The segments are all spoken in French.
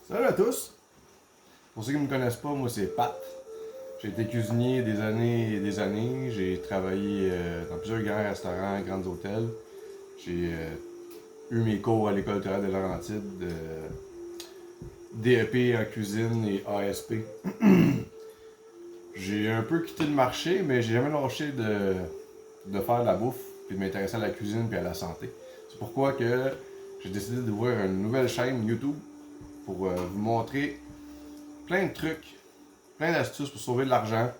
Salut à tous! Pour ceux qui ne me connaissent pas, moi c'est Pat. J'ai été cuisinier des années et des années. J'ai travaillé dans plusieurs grands restaurants, grands hôtels. J'ai eu mes cours à l'école théâtre de Laurentides, DEP en cuisine et ASP. J'ai un peu quitté le marché, mais j'ai jamais lâché de faire de la bouffe, puis de m'intéresser à la cuisine et à la santé. C'est pourquoi que j'ai décidé d'ouvrir une nouvelle chaîne YouTube pour vous montrer plein de trucs, plein d'astuces pour sauver de l'argent,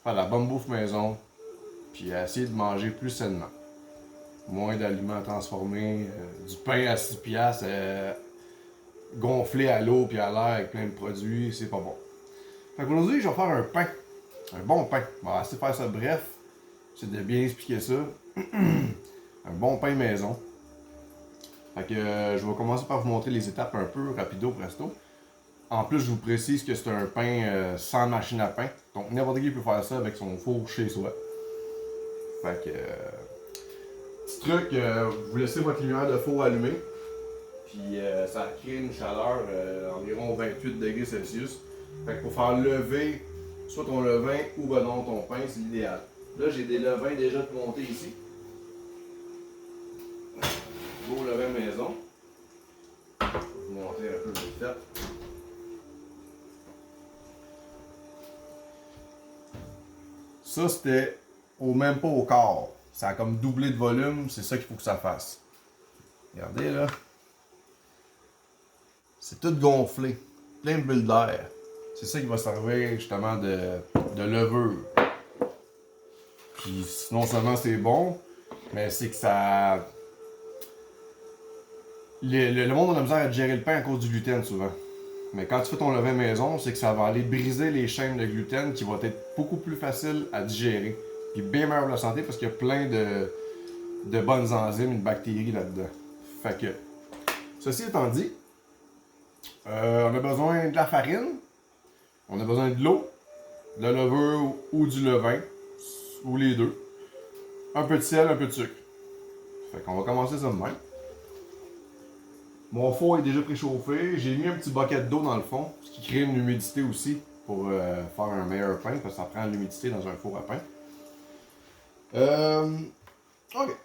faire de la bonne bouffe maison, puis essayer de manger plus sainement. Moins d'aliments transformés, du pain à 6 piastres, gonflé à l'eau puis à l'air avec plein de produits, c'est pas bon. Fait qu'aujourd'hui, je vais faire un pain, un bon pain. On va essayer de faire ça bref, c'est de bien expliquer ça. Un bon pain maison. Fait que je vais commencer par vous montrer les étapes un peu rapido presto. En plus, je vous précise que c'est un pain sans machine à pain. Donc, n'importe qui peut faire ça avec son four chez soi. Fait que, petit truc, vous laissez votre lumière de four allumée. Puis, ça crée une chaleur environ 28 degrés Celsius. Fait que pour faire lever soit ton levain ou ben non ton pain, c'est l'idéal. Là, j'ai des levains déjà de monter ici. Beau levain maison. Je vais vous montrer un peu vite fait. Ça, c'était même pas au quart. Ça a comme doublé de volume, c'est ça qu'il faut que ça fasse. Regardez là. C'est tout gonflé. Plein de bulles d'air. C'est ça qui va servir justement de levure. Puis non seulement c'est bon, mais c'est que ça. Le monde a de la misère à digérer le pain à cause du gluten souvent. Mais quand tu fais ton levain maison, c'est que ça va aller briser les chaînes de gluten qui vont être beaucoup plus faciles à digérer. Puis bien meilleur pour la santé parce qu'il y a plein de bonnes enzymes et de bactéries là-dedans. Fait que, ceci étant dit, on a besoin de la farine, on a besoin de l'eau, de la levure ou du levain, ou les deux. Un peu de sel, un peu de sucre. Fait qu'on va commencer ça de même. Mon four est déjà préchauffé. J'ai mis un petit bucket d'eau dans le fond, ce qui crée une humidité aussi pour faire un meilleur pain, parce que ça prend de l'humidité dans un four à pain. Ok.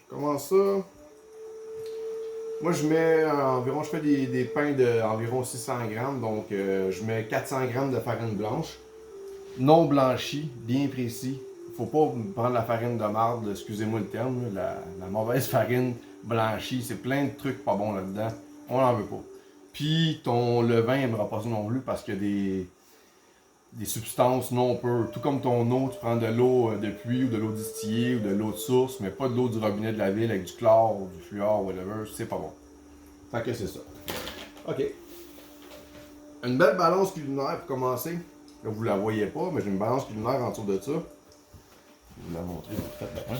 Comment ça? Moi, je mets environ, je fais des pains d'environ 600 grammes, donc je mets 400 grammes de farine blanche, non blanchie, bien précis. Faut pas prendre la farine de marde, excusez-moi le terme, la mauvaise farine blanchie, c'est plein de trucs pas bons là-dedans. On n'en veut pas. Puis ton levain n'aimera pas ça non plus parce qu'il y a des substances non pures. Tout comme ton eau, tu prends de l'eau de pluie ou de l'eau distillée ou de l'eau de source, mais pas de l'eau du robinet de la ville avec du chlore ou du fluor, whatever, c'est pas bon. Fait que c'est ça. Ok. Une belle balance culinaire pour commencer. Là, vous la voyez pas, mais j'ai une balance culinaire en dessous de ça. Je vais vous la montrer.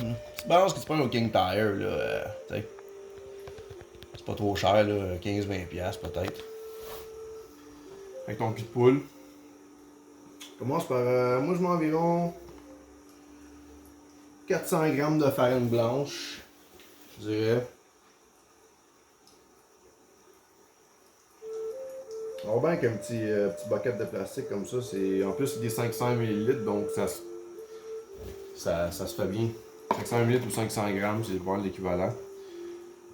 Une petite balance que tu prends au King Tire, là. T'sais. C'est pas trop cher, là. 15-20$ peut-être. Avec ton cul de poule. Commence par. Moi, je mets environ 400 grammes de farine blanche. Je dirais. On va bien avec un petit bucket de plastique comme ça. En plus, c'est des 500 ml, donc ça se fait bien. 500 ml ou 500 grammes, c'est voir l'équivalent.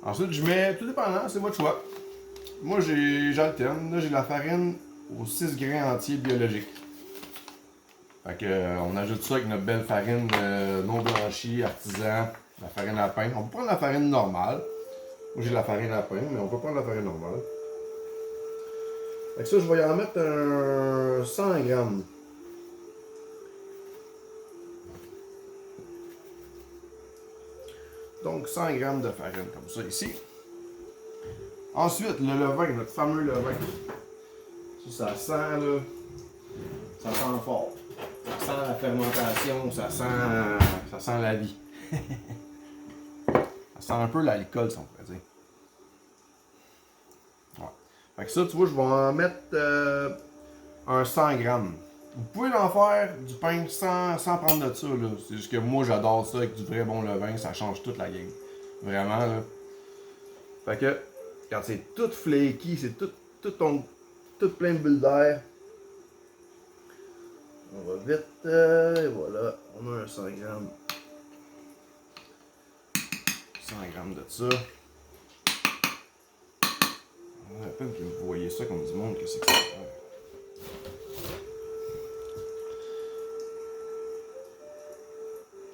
Ensuite, je mets, tout dépendant, c'est votre choix. Moi, j'alterne. Là, j'ai la farine aux 6 grains entiers biologiques. Fait que, on ajoute ça avec notre belle farine non blanchie, artisan, la farine à pain. On peut prendre la farine normale. Moi, j'ai la farine à pain, mais on peut prendre la farine normale. Fait que ça, je vais y en mettre un 100 grammes. Donc 100 grammes de farine, comme ça ici. Ensuite, le levain, notre fameux levain. Ça sent, là, ça sent fort. Ça sent la fermentation, ça sent la vie. Ça sent un peu l'alcool, si on pourrait dire. Ouais. Fait que ça, tu vois, je vais en mettre un 100 grammes. Vous pouvez en faire du pain sans prendre de ça, là. C'est juste que moi, j'adore ça avec du vrai bon levain, ça change toute la game. Vraiment, là. Fait que, Quand c'est tout flaky, c'est tout plein de bulles d'air. On va vite, et voilà, on a un 100 grammes. 100 grammes de ça. On a à peine que vous voyez ça comme du monde, que c'est que ça fait.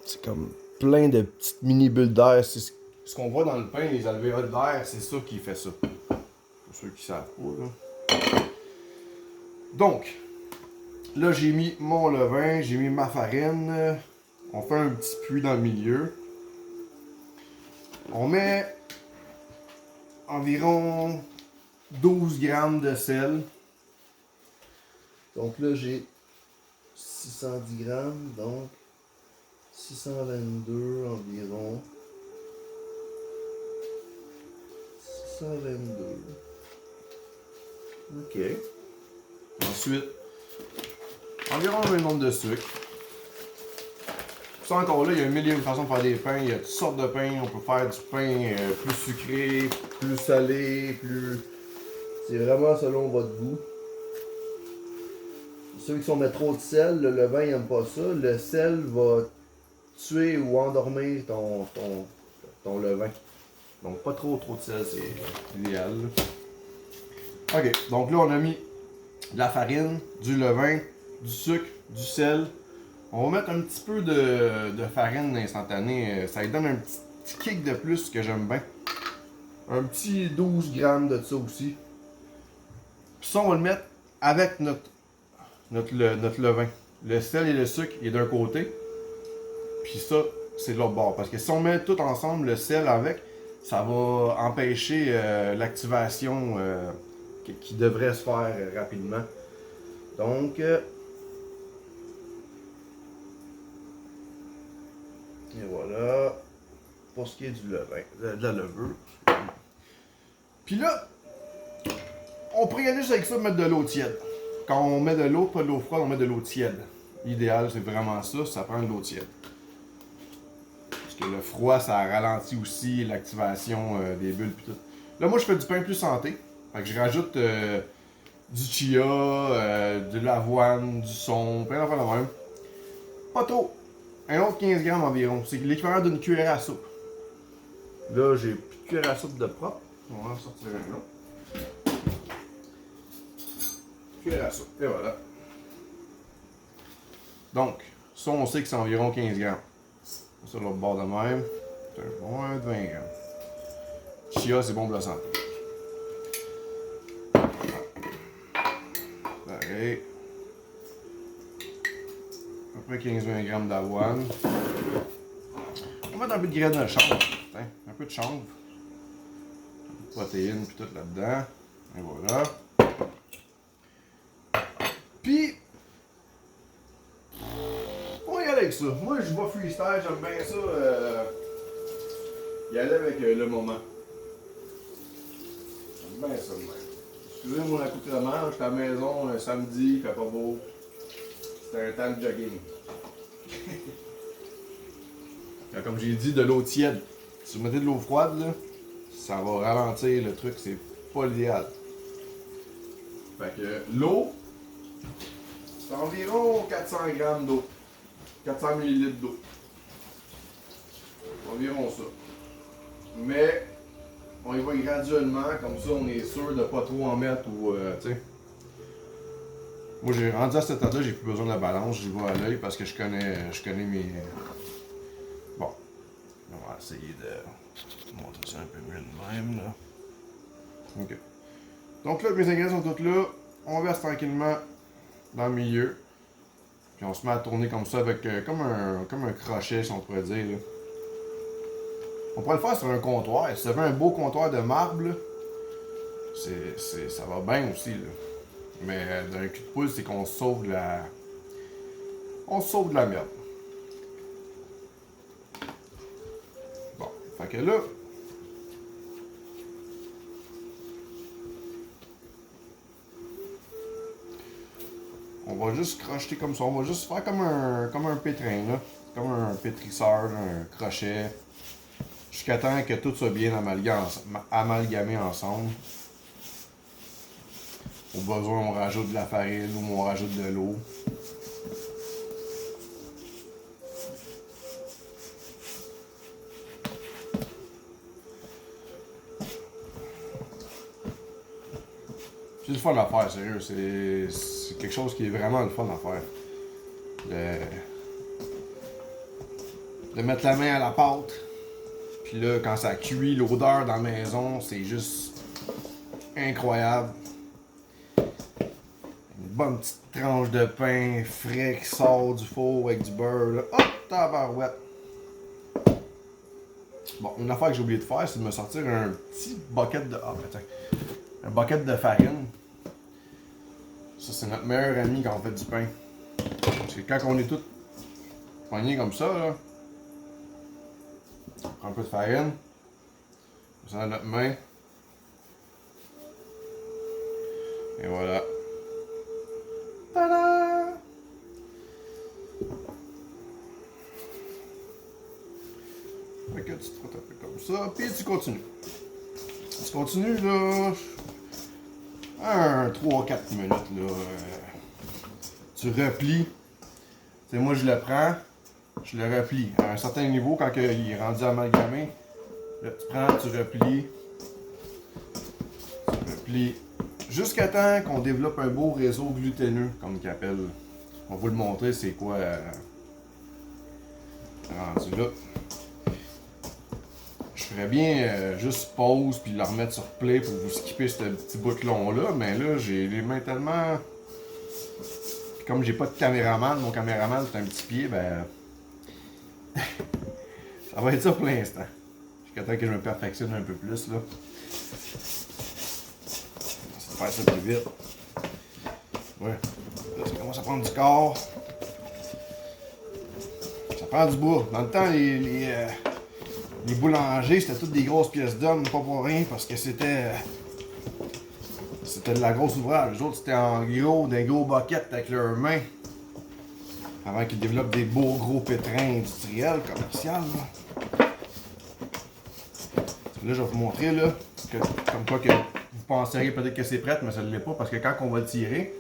C'est comme plein de petites mini bulles d'air. Ce qu'on voit dans le pain, les alvéoles d'air, c'est ça qui fait ça. Pour ceux qui savent pas, là. Donc, là j'ai mis mon levain, j'ai mis ma farine. On fait un petit puits dans le milieu. On met environ 12 grammes de sel. Donc là j'ai 610 grammes, donc 622 environ. 622. Ok. Ensuite, environ le même nombre de sucre. Ça encore là, il y a un million de façons de faire des pains. Il y a toutes sortes de pains. On peut faire du pain plus sucré, plus salé, plus... C'est vraiment selon votre goût. Ceux qui met trop de sel, le levain il n'aime pas ça. Le sel va tuer ou endormir ton levain. Donc pas trop de sel, c'est idéal. Ok, donc là on a mis de la farine, du levain, du sucre, du sel. On va mettre un petit peu de farine instantanée. Ça lui donne un petit kick de plus que j'aime bien. Un petit 12 grammes de ça aussi. Puis ça, on va le mettre avec notre levain. Le sel et le sucre, il est d'un côté. Puis ça, c'est de l'autre bord. Parce que si on met tout ensemble, le sel avec, ça va empêcher l'activation qui devrait se faire rapidement. Donc... et voilà, pour ce qui est du levain, de la levure. Puis là, on pourrait y aller juste avec ça, mettre de l'eau tiède. Quand on met de l'eau, pas de l'eau froide, on met de l'eau tiède. L'idéal, c'est vraiment ça, ça prend de l'eau tiède. Parce que le froid, ça ralentit aussi l'activation des bulles puis tout. Là, moi, je fais du pain plus santé. Fait que je rajoute du chia, de l'avoine, du son, plein d'affaires de même. Pas trop. Un autre 15 grammes environ. C'est l'équivalent d'une cuillère à soupe. Là, j'ai plus de cuillère à soupe de propre. On va en sortir un autre. Cuillère à soupe. Et voilà. Donc, ça, on sait que c'est environ 15 grammes. Ça, l'autre bord de même. C'est un bon 20 grammes. Chia, c'est bon pour la santé. Pareil. À peu près 15-20 grammes d'avoine. On va mettre un peu de graines de chanvre. Un peu de chanvre. Un peu de protéines puis tout là-dedans. Et voilà. Puis, on va y aller avec ça. Moi, je vais freestyle, j'aime bien ça. Y aller avec le moment. J'aime bien ça, même. Excusez mon accoutrement, j'étais à la maison un samedi, il fait pas beau. C'était un temps de jogging. Comme j'ai dit, de l'eau tiède. Si vous mettez de l'eau froide, là, ça va ralentir le truc, c'est pas l'idéal. Fait que l'eau, c'est environ 400 grammes d'eau. 400 ml d'eau. Environ ça. Mais on y va graduellement, comme ça on est sûr de pas trop en mettre ou tu sais. Moi j'ai rendu à cet état-là, j'ai plus besoin de la balance, j'y vais à l'œil parce que je connais mes. Bon. On va essayer de montrer ça un peu mieux de même là. Ok. Donc là, mes ingrédients sont tous là. On verse tranquillement dans le milieu. Puis on se met à tourner comme ça avec comme un crochet si on pourrait dire. Là. On pourrait le faire sur un comptoir. Si vous avez un beau comptoir de marbre, ça va bien aussi. Là. Mais d'un cul de poule, c'est qu'on se sauve de la. On se sauve de la merde. Bon, fait que là. On va juste crocheter comme ça. On va juste faire comme un pétrin, là. Comme un pétrisseur, un crochet. jusqu'à temps que tout soit bien amalgamé ensemble. Au besoin, on rajoute de la farine ou on rajoute de l'eau. C'est le fun à faire, sérieux. C'est quelque chose qui est vraiment le fun à faire. De mettre la main à la pâte. Puis là, quand ça cuit, l'odeur dans la maison, c'est juste incroyable. Une bonne petite tranche de pain frais qui sort du four avec du beurre. Là. Hop, tabarouette. Bon, une affaire que j'ai oublié de faire, c'est de me sortir un petit bucket de... Ah, attends. Un bucket de farine. Ça, c'est notre meilleur ami quand on fait du pain. Parce que quand on est tous poignés comme ça, là, on prend un peu de farine, on met ça dans notre main. Et voilà. Tada! Fait que tu te frottes un peu comme ça, puis tu continues. Tu continues là. 3-4 minutes là. Tu replies. T'sais, moi je le prends, je le replie. À un certain niveau, quand il est rendu amalgamé, là, tu prends, tu replies. Tu replies. Jusqu'à temps qu'on développe un beau réseau gluténeux, comme ils appellent. On va vous le montrer c'est quoi rendu là. Je ferais bien juste pause puis le remettre sur play pour vous skipper ce petit bout-long là, mais là j'ai les mains tellement. Puis comme j'ai pas de caméraman, mon caméraman c'est un petit pied, ben. Ça va être ça pour l'instant. Jusqu'à temps que je me perfectionne un peu plus là. On va faire ça plus vite. Ouais. Là, ça commence à prendre du corps. Ça prend du bois. Dans le temps, les boulangers, c'était toutes des grosses pièces d'hommes, pas pour rien, parce que c'était de la grosse ouvrage. Les autres, c'était en gros, des gros buckets avec leurs mains. Avant qu'ils développent des beaux gros pétrins industriels, commerciaux. Là, je vais vous montrer, là, comme quoi que vous penseriez peut-être que c'est prêt, mais ça ne l'est pas, parce que quand on va le tirer,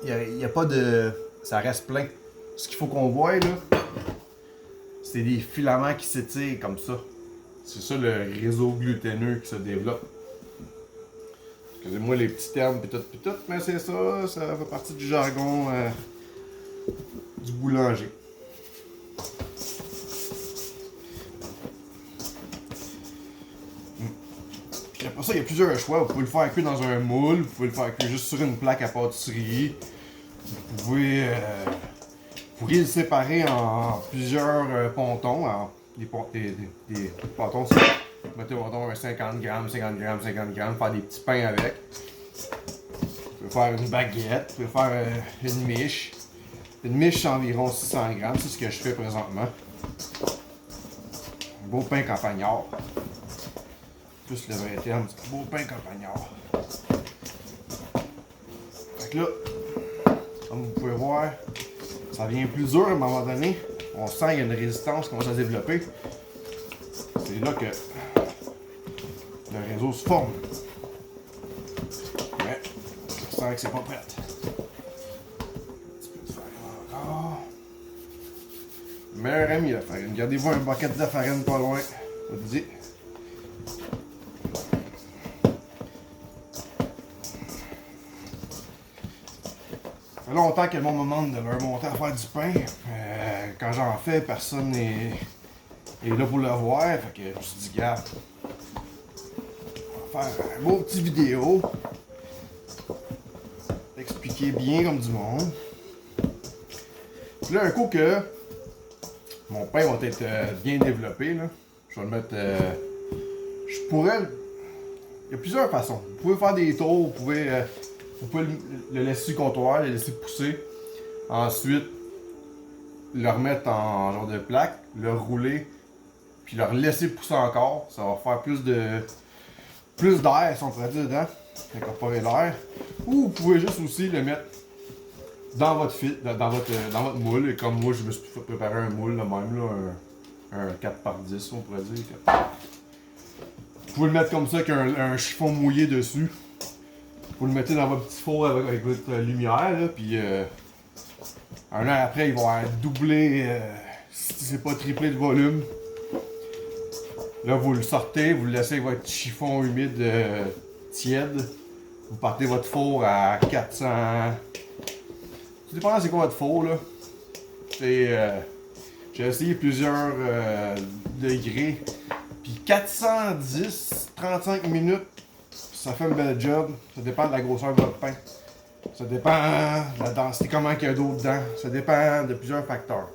il n'y a pas de... ça reste plein. Ce qu'il faut qu'on voie, là, c'est des filaments qui s'étirent comme ça. C'est ça le réseau gluténeux qui se développe. Excusez-moi les petits termes pis tout, mais c'est ça, ça fait partie du jargon du boulanger. Puis après ça, il y a plusieurs choix. Vous pouvez le faire cuire dans un moule, vous pouvez le faire cuire juste sur une plaque à pâtisserie. Vous pourriez le séparer en plusieurs pontons. Des pontons, c'est, mettez un 50 grammes, 50 grammes, 50 grammes, faire des petits pains avec. Vous pouvez faire une baguette, vous pouvez faire une miche. Une miche, c'est environ 600 grammes, c'est ce que je fais présentement. Un beau pain campagnard. Plus le vrai terme, c'est un beau pain campagnard. Fait que là, comme vous pouvez voir, ça devient plus dur à un moment donné. On sent qu'il y a une résistance qui commence à se développer. C'est là que le réseau se forme. Mais je sens que c'est pas prêt. Un petit peu de farine encore. Meilleur ami la farine. Gardez-vous un bucket de farine pas loin. Je vous dis. Ça fait longtemps que le monde me demande de me remonter à faire du pain. Quand j'en fais, personne n'est là pour le voir. Fait que je me suis dit, gars, on va faire un beau petit vidéo. Expliquer bien comme du monde. Puis là, un coup que mon pain va être bien développé, là, je vais le mettre. Je pourrais. Il y a plusieurs façons. Vous pouvez faire des tours, vous pouvez le laisser sur le comptoir, le laisser pousser. Ensuite, le remettre en genre de plaque, le rouler, puis le laisser pousser encore. Ça va faire plus d'air, si on pourrait dire, dedans. Incorporer l'air. Ou vous pouvez juste aussi le mettre dans votre moule. Et comme moi, je me suis préparé un moule, là, même là, un 4x10, on pourrait dire. Vous pouvez le mettre comme ça avec un chiffon mouillé dessus. Vous le mettez dans votre petit four avec votre lumière, là, puis un an après, il va doubler, si c'est pas triplé de volume. Là, vous le sortez, vous le laissez avec votre chiffon humide tiède. Vous partez votre four à 400. Ça dépend c'est quoi votre four, là. J'ai essayé plusieurs degrés. Puis 410, 35 minutes, ça fait un bel job. Ça dépend de la grosseur de votre pain. Ça dépend de la densité, comment il y a d'eau dedans. Ça dépend de plusieurs facteurs.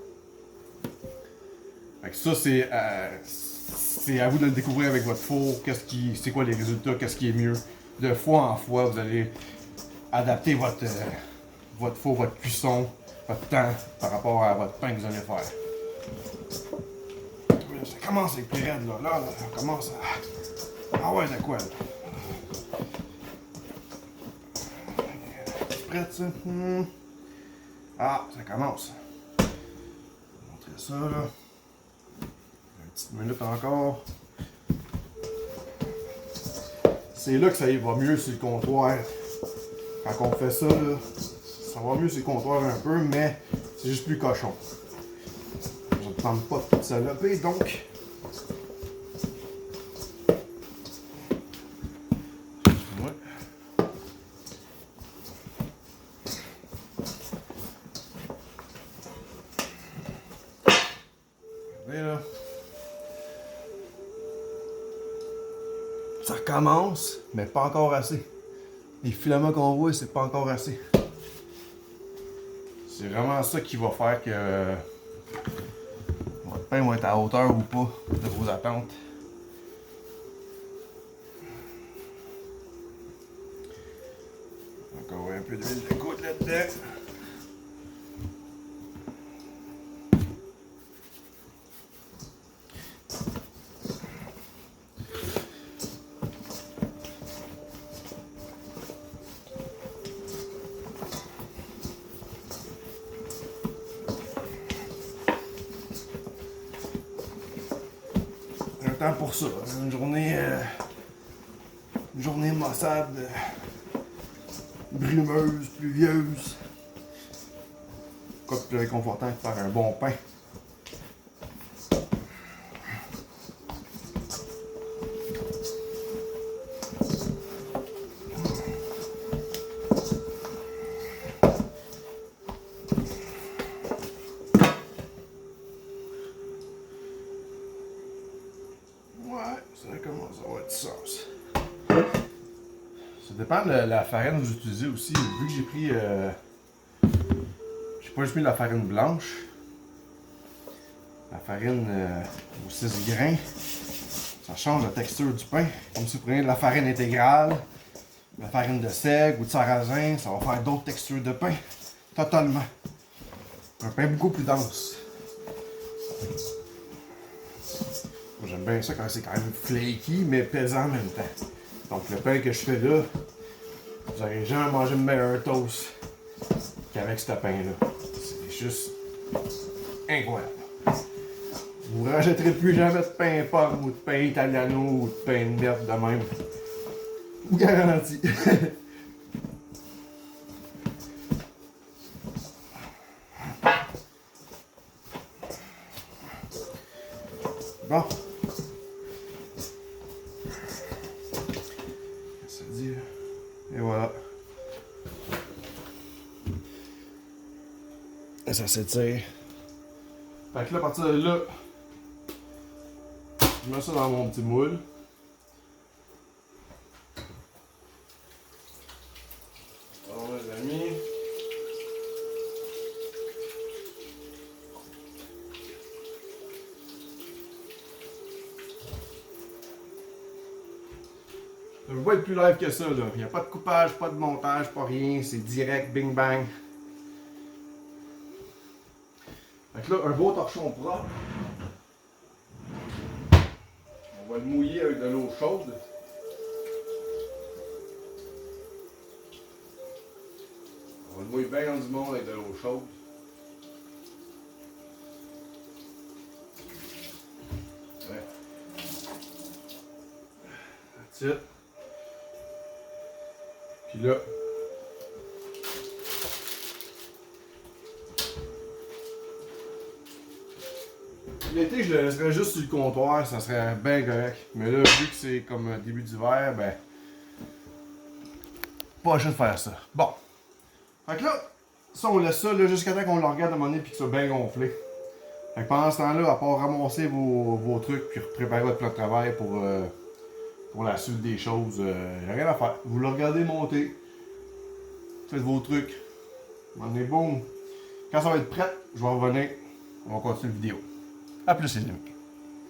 Fait que ça, c'est à vous de le découvrir avec votre four. C'est quoi les résultats, qu'est-ce qui est mieux. De fois en fois, vous allez adapter votre four, votre cuisson, votre temps par rapport à votre pain que vous allez faire. Ça commence à être plus raide, là. Là, ça commence à... Ah ouais, de quoi, là? C'est prêt, ça? Ah, ça commence. Je vais vous montrer ça, là. Une petite minute encore. C'est là que ça va mieux sur le comptoir. Quand on fait ça, là, ça va mieux sur le comptoir un peu, mais c'est juste plus cochon. Je ne tente pas de tout saloper, donc... Là. Ça recommence, mais pas encore assez. Les filaments qu'on voit, c'est pas encore assez. C'est vraiment ça qui va faire que votre pain va être à la hauteur ou pas de vos attentes. Encore un peu d'huile de coude là-dedans. Pour ça, une journée maussade, brumeuse, pluvieuse. Quoi de plus réconfortant que faire un bon pain. Ça commence à avoir du sens. Ça dépend de la farine que vous utilisez aussi. Vu que j'ai pris... j'ai pas juste mis de la farine blanche. La farine aux 6 grains. Ça change la texture du pain. Comme si vous preniez de la farine intégrale, de la farine de seigle ou de sarrasin, ça va faire d'autres textures de pain. Totalement. Un pain beaucoup plus dense. J'aime bien ça quand c'est quand même flaky, mais pesant en même temps. Donc le pain que je fais là, vous n'aurez jamais mangé de meilleur toast qu'avec ce pain-là. C'est juste incroyable. Vous ne rachèterez plus jamais de pain pomme ou de pain italiano ou de pain de merde de même. Vous garantis. Bon. Et voilà. Et ça s'étire. Fait que là, à partir de là, je mets ça dans mon petit moule. Bon, les amis. Je vais être plus live que ça, là. Il n'y a pas de coupage, pas de montage, pas rien. C'est direct, bing bang. Fait que là, un beau torchon propre. On va le mouiller avec de l'eau chaude. On va le mouiller bien dans du monde avec de l'eau chaude. ici. Puis là, l'été, je le laisserais juste sur le comptoir, ça serait bien correct. Mais là, vu que c'est comme début d'hiver, ben, pas le choix de faire ça. Bon. Fait que là, ça, on laisse ça là, jusqu'à temps qu'on le regarde à un moment donné et qu'il soit bien gonflé. Fait que pendant ce temps-là, à part ramasser vos trucs puis préparer votre plan de travail pour la suite des choses, il n'y a rien à faire. Vous le regardez monter, faites vos trucs. On est boum. Quand ça va être prêt, je vais revenir. On va continuer la vidéo. A plus les amis.